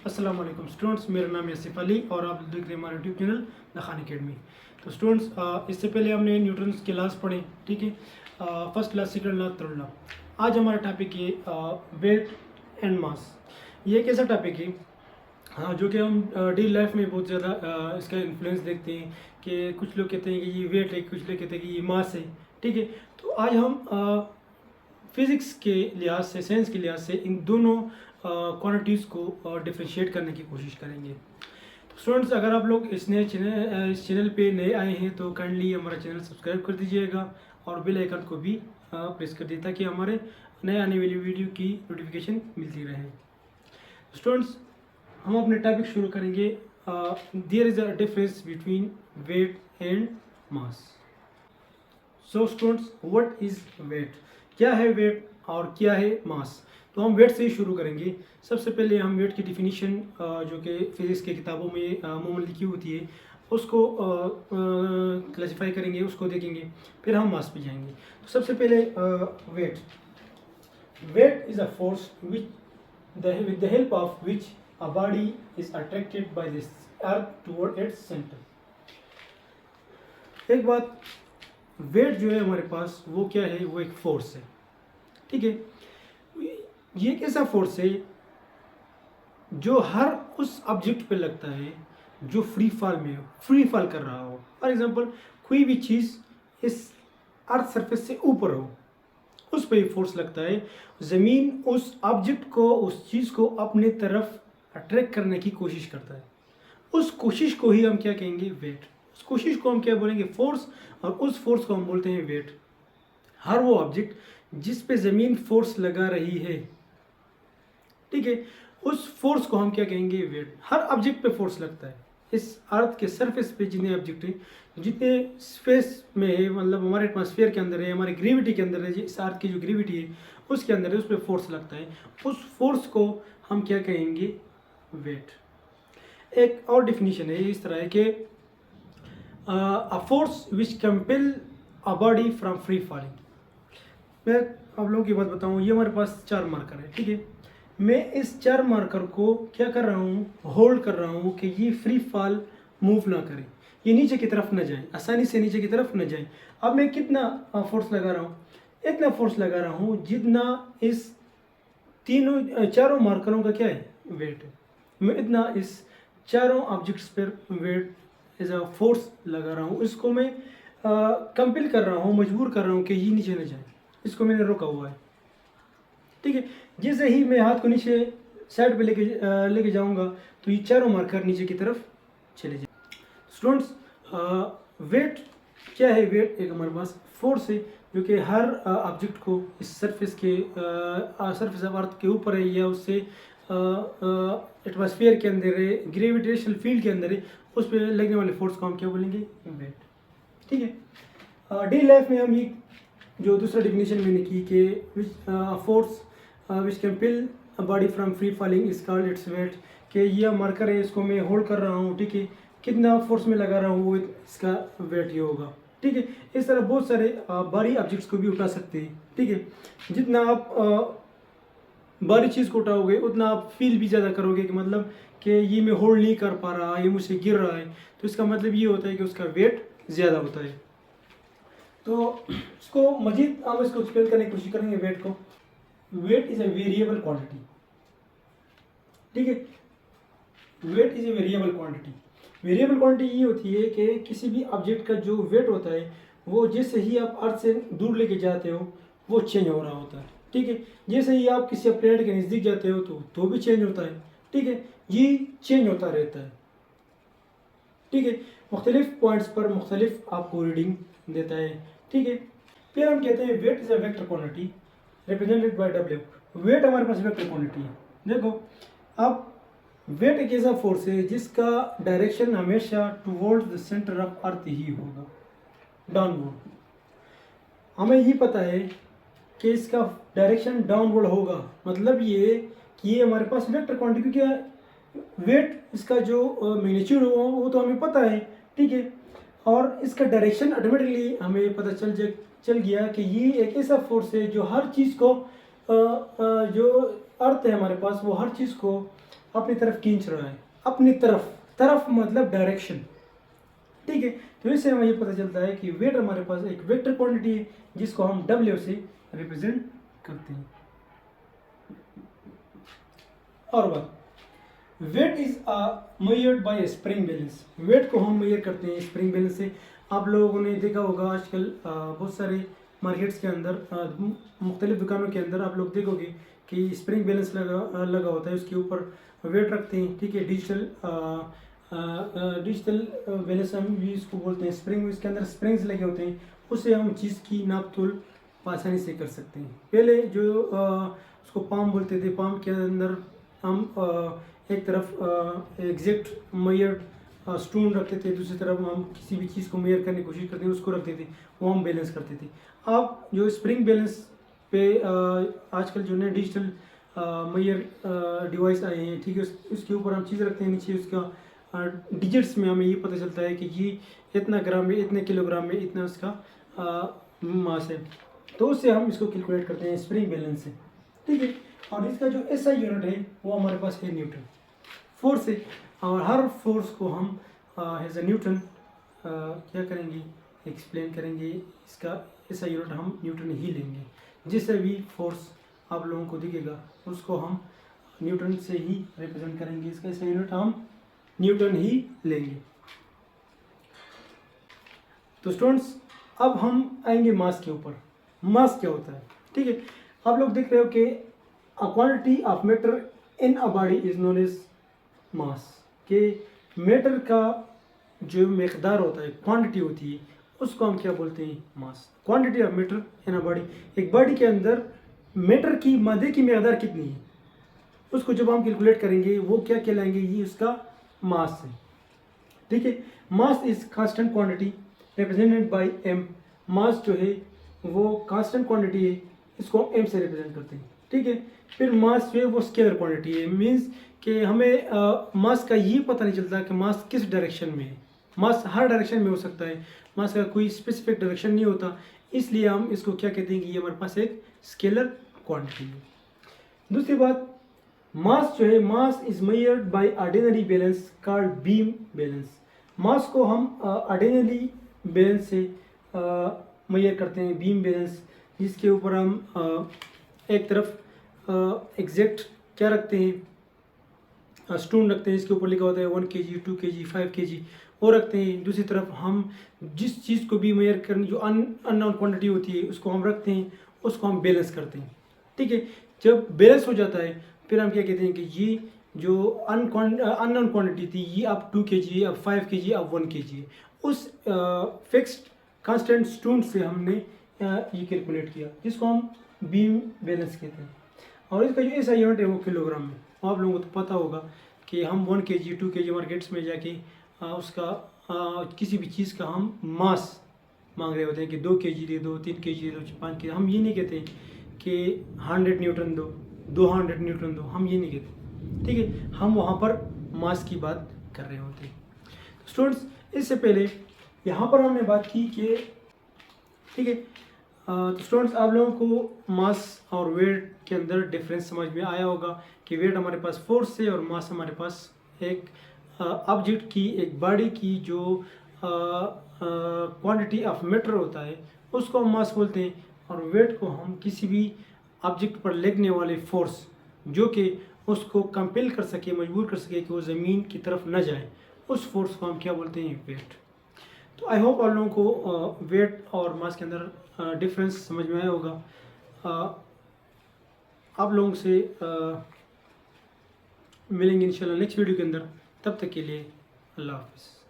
अस्सलाम वालेकुम स्टूडेंट्स, मेरा नाम है आसिफ अली और आप देख रहे हैं हमारा YouTube channel the Khan academy. तो स्टूडेंट्स, इससे पहले हमने न्यूटन्स के क्लास पढ़े, ठीक है। First class, second class, third class. आज हमारा टॉपिक है वेट एंड मास। ये एक ऐसा टॉपिक है, हाँ, जो कि हम डेली लाइफ में बहुत ज़्यादा इसका इन्फ्लुएंस देखते हैं कि कुछ लोग कहते हैं कि ये वेट है, कुछ लोग कहते हैं कि ये मास है, ठीक है। तो आज हम फिज़िक्स के लिहाज से, साइंस के लिहाज से इन दोनों क्वांटिटीज़ को डिफ्रेंशिएट करने की कोशिश करेंगे। तो स्टूडेंट्स, अगर आप लोग इस चैनल पे नए आए हैं तो काइंडली हमारा चैनल सब्सक्राइब कर दीजिएगा और बेल आइकन को भी प्रेस कर दीजिए ताकि हमारे नए आने वाली वीडियो की नोटिफिकेशन मिलती रहे। स्टूडेंट्स, हम अपने टॉपिक शुरू करेंगे। There is a difference between weight and mass. So students, what is weight? क्या है वेट और क्या है मास? तो हम वेट से ही शुरू करेंगे। सबसे पहले हम वेट की डिफिनीशन जो कि फिजिक्स की किताबों में अमूमन लिखी होती है उसको क्लासिफाई करेंगे, उसको देखेंगे, फिर हम मास पे जाएंगे। तो सबसे पहले weight. Weight is a force with the help of which a body is attracted by this earth toward its center। एक बात, वेट जो है हमारे पास वो क्या है? वो एक फोर्स है, ठीक है। ये एक ऐसा फोर्स है जो हर उस ऑब्जेक्ट पे लगता है जो फ्री फॉल में हो, फ्री फॉल कर रहा हो। फॉर एग्जांपल, कोई भी चीज़ इस अर्थ सरफेस से ऊपर हो, उस पर फोर्स लगता है। ज़मीन उस ऑब्जेक्ट को, उस चीज़ को अपने तरफ अट्रैक्ट करने की कोशिश करता है। उस कोशिश को ही हम क्या कहेंगे? वेट। उस कोशिश को हम क्या बोलेंगे? फोर्स। और उस फोर्स को हम बोलते हैं वेट। हर वो ऑब्जेक्ट जिस पे ज़मीन फोर्स लगा रही है, ठीक है, उस फोर्स को हम क्या कहेंगे? वेट। हर ऑब्जेक्ट पे फोर्स लगता है। इस अर्थ के सरफेस पे जितने ऑब्जेक्ट हैं, जितने स्पेस में है, मतलब हमारे एटमॉस्फेयर के अंदर है, हमारे ग्रेविटी के अंदर है, इस अर्थ की जो ग्रेविटी है उसके अंदर है, उस पर फोर्स लगता है। उस फोर्स को हम क्या कहेंगे? वेट। एक और डिफिनीशन है इस तरह है कि a force which compel a body from free falling. मैं आप लोगों की बात बताऊं, ये हमारे पास 4 मार्कर है, ठीक है। मैं इस 4 मार्कर को क्या कर रहा हूँ? होल्ड कर रहा हूँ कि ये फ्री फॉल मूव ना करें, ये नीचे की तरफ न जाए, आसानी से नीचे की तरफ न जाए। अब मैं कितना फोर्स लगा रहा हूँ? इतना फोर्स लगा रहा हूँ जितना इस चारों मार्करों का क्या है? वेट है। मैं इतना इस चारों ऑब्जेक्ट्स पर वेट एज अ फोर्स लगा रहा हूँ। इसको मैं कंपेल कर रहा हूँ, मजबूर कर रहा हूँ कि ये नीचे न जाए। इसको मैंने रोका हुआ है, ठीक है। जैसे ही मैं हाथ को नीचे साइड पे लेके जाऊंगा तो ये चारों मार्कर नीचे की तरफ चले जाए। स्टूडेंट्स, वेट क्या है? वेट एक हमारे पास फोर्स है जो कि हर ऑब्जेक्ट को इस सरफेस ऑफ अर्थ के ऊपर है या उससे एटमॉस्फेयर के अंदर है, ग्रेविटेशनल फील्ड के अंदर है, उस पर लगने वाले फोर्स को हम क्या बोलेंगे? वेट, ठीक है। डेली लाइफ में हम ये जो दूसरा डिफिनेशन मैंने की कि force which compel a body from free falling is called its weight, कि ये मार्कर है, इसको मैं होल्ड कर रहा हूँ, ठीक है। कितना फोर्स में लगा रहा हूँ वो इसका वेट ये होगा, ठीक है। इस तरह बहुत सारे भारी ऑब्जेक्ट्स को भी उठा सकते हैं, ठीक है। जितना आप भारी चीज़ को उठाओगे उतना आप फील भी ज़्यादा करोगे कि मतलब कि ये मैं होल्ड नहीं कर पा रहा, ये मुझसे गिर रहा है, तो इसका मतलब ये होता है कि उसका वेट ज़्यादा होता है। तो इसको मजीद हम इसको एक्सप्लेन करने की कोशिश करेंगे। वेट को, weight is a variable quantity, ठीक है। Weight is a variable quantity. Variable quantity ये होती है कि किसी भी ऑब्जेक्ट का जो वेट होता है वो जैसे ही आप अर्थ से दूर लेके जाते हो वो चेंज हो रहा होता है, ठीक है। जैसे ही आप किसी प्लेनेट के नज़दीक जाते हो तो भी चेंज होता है, ठीक है। ये चेंज होता रहता है, ठीक है। मुख्तलिफ पॉइंट्स पर मुख्तलिफ आपको रीडिंग देता है, ठीक है। फिर हम कहते हैं weight is a vector quantity represented by W. Weight हमारे पास वेक्टर क्वांटिटी है। देखो, अब वेट एक ऐसा फोर्स है जिसका डायरेक्शन हमेशा towards the centre of earth ही होगा, डाउनवर्ड। हमें ये पता है कि इसका डायरेक्शन डाउनवर्ड होगा, मतलब ये कि ये हमारे पास वेक्टर क्वांटिटी, क्योंकि वेट इसका जो मैग्नीट्यूड हो वो तो हमें पता है, ठीक है। और इसका डायरेक्शन ऑटोमेटिकली हमें पता चल गया कि ये एक ऐसा फोर्स है जो हर चीज़ को जो अर्थ है हमारे पास, वो हर चीज़ को अपनी तरफ खींच रहा है, अपनी तरफ, तरफ मतलब डायरेक्शन, ठीक है। तो इससे हमें ये पता चलता है कि वेट हमारे पास एक वेक्टर क्वांटिटी है जिसको हम W से रिप्रेजेंट करते हैं। और बात, weight is measured by spring balance. Weight को हम मेजर करते हैं स्प्रिंग बैलेंस से। आप लोगों ने देखा होगा आजकल बहुत सारे मार्केट्स के अंदर, मुख्तलिफ दुकानों के अंदर आप लोग देखोगे कि स्प्रिंग बैलेंस लगा होता है, उसके ऊपर वेट रखते हैं, ठीक है। डिजिटल बैलेंस हम भी इसको बोलते हैं। स्प्रिंग, इसके अंदर स्प्रिंग्स लगे होते हैं, उससे हम चीज़ की नाप तोल आसानी से कर सकते हैं। पहले जो उसको पाम बोलते थे, पाम के अंदर हम एक तरफ एग्जैक्ट मेजर्ड स्टोन रखते थे, दूसरी तरफ हम किसी भी चीज़ को मेजर करने की कोशिश करते थे, उसको रखते थे, वो हम बैलेंस करते थे। अब जो स्प्रिंग बैलेंस पे आजकल जो नए डिजिटल मेजर डिवाइस आए हैं, ठीक है, उसके ऊपर हम चीज़ रखते हैं, नीचे उसका डिजिट्स में हमें ये पता चलता है कि ये इतना ग्राम में, इतने किलोग्राम में, इतना उसका मास है। तो उससे हम इसको कैलकुलेट करते हैं स्प्रिंग बैलेंस से, ठीक है। और इसका जो SI यूनिट है वो हमारे पास है न्यूटन। फोर्स है, और हर फोर्स को हम एज ए न्यूटन क्या करेंगे, एक्सप्लेन करेंगे। इसका SI यूनिट हम न्यूटन ही लेंगे। जिससे भी फोर्स आप लोगों को दिखेगा उसको हम न्यूटन से ही रिप्रेजेंट करेंगे। इसका SI यूनिट हम न्यूटन ही लेंगे। तो स्टूडेंट्स, अब हम आएंगे मास के ऊपर। मास क्या होता है, ठीक है। आप लोग देख रहे हो कि a quantity of matter in a body is known as mass, के मैटर का जो मकदार होता है, क्वांटिटी होती है, उसको हम क्या बोलते हैं, mass. Quantity of matter in a body, एक बॉडी के अंदर मैटर की मादे की मकदार कितनी है, उसको जब हम कैलकुलेट करेंगे वो क्या कहलाएंगे, ये उसका मास है, ठीक है। Mass is constant quantity represented bye m। मास जो है वो कांस्टेंट क्वांटिटी है, इसको हम m से रिप्रेजेंट करते हैं, ठीक है। फिर मास जो है वो स्केलर क्वांटिटी है, मीन्स कि हमें मास का ये पता नहीं चलता कि मास किस डायरेक्शन में है। मास हर डायरेक्शन में हो सकता है, मास का कोई स्पेसिफिक डायरेक्शन नहीं होता, इसलिए हम इसको क्या कहते हैं कि ये हमारे पास एक स्केलर क्वांटिटी है। दूसरी बात, मास जो है, mass is measured by ordinary balance called beam balance. Mass को हम ऑर्डिनरी बैलेंस से मेजर करते हैं, बीम बैलेंस, जिसके ऊपर हम एक तरफ एग्जैक्ट क्या रखते हैं, स्टोन रखते हैं, इसके ऊपर लिखा होता है 1 kg, 2 kg, 5 kg, वो रखते हैं। दूसरी तरफ हम जिस चीज़ को भी मेजर करने, जो अननोन क्वांटिटी होती है, उसको हम रखते हैं, उसको हम बैलेंस करते हैं, ठीक है। जब बैलेंस हो जाता है फिर हम क्या कहते हैं कि ये जो अननोन क्वांटिटी थी, ये अब 2 kg, अब 5 kg, अब 1 kg है। उस फिक्स्ड कांस्टेंट स्टोन से हमने ये कैलकुलेट किया, जिसको हम बीम बैलेंस कहते हैं। और इसका जो SI यूनिट है वो किलोग्राम में। आप लोगों को तो पता होगा कि हम 1 kg, 2 kg मार्केट्स में जाके उसका किसी भी चीज़ का हम मास मांग रहे होते हैं कि 2 kg दे दो, 3 kg दे दो, 5 kg। हम ये नहीं कहते कि 100 न्यूटन दो, 200 न्यूटन दो, हम ये नहीं कहते, ठीक है। हम वहाँ पर मास की बात कर रहे होते हैं। तो स्टूडेंट्स, इससे पहले यहाँ पर हमने बात की कि, ठीक है, तो स्टूडेंट्स आप लोगों को मास और वेट के अंदर डिफरेंस समझ में आया होगा कि वेट हमारे पास फोर्स है और मास हमारे पास एक ऑब्जेक्ट की, एक बॉडी की जो क्वांटिटी ऑफ मैटर होता है, उसको हम मास बोलते हैं। और वेट को हम किसी भी ऑब्जेक्ट पर लगने वाले फोर्स, जो कि उसको कंपेल कर सके, मजबूर कर सके कि वो ज़मीन की तरफ न जाए, उस फोर्स को हम क्या बोलते हैं, वेट। तो आई होप आप लोगों को वेट और मास के अंदर डिफरेंस समझ में आया होगा। आप लोगों से मिलेंगे इंशाल्लाह नेक्स्ट वीडियो के अंदर। तब तक के लिए अल्लाह हाफ़िज़।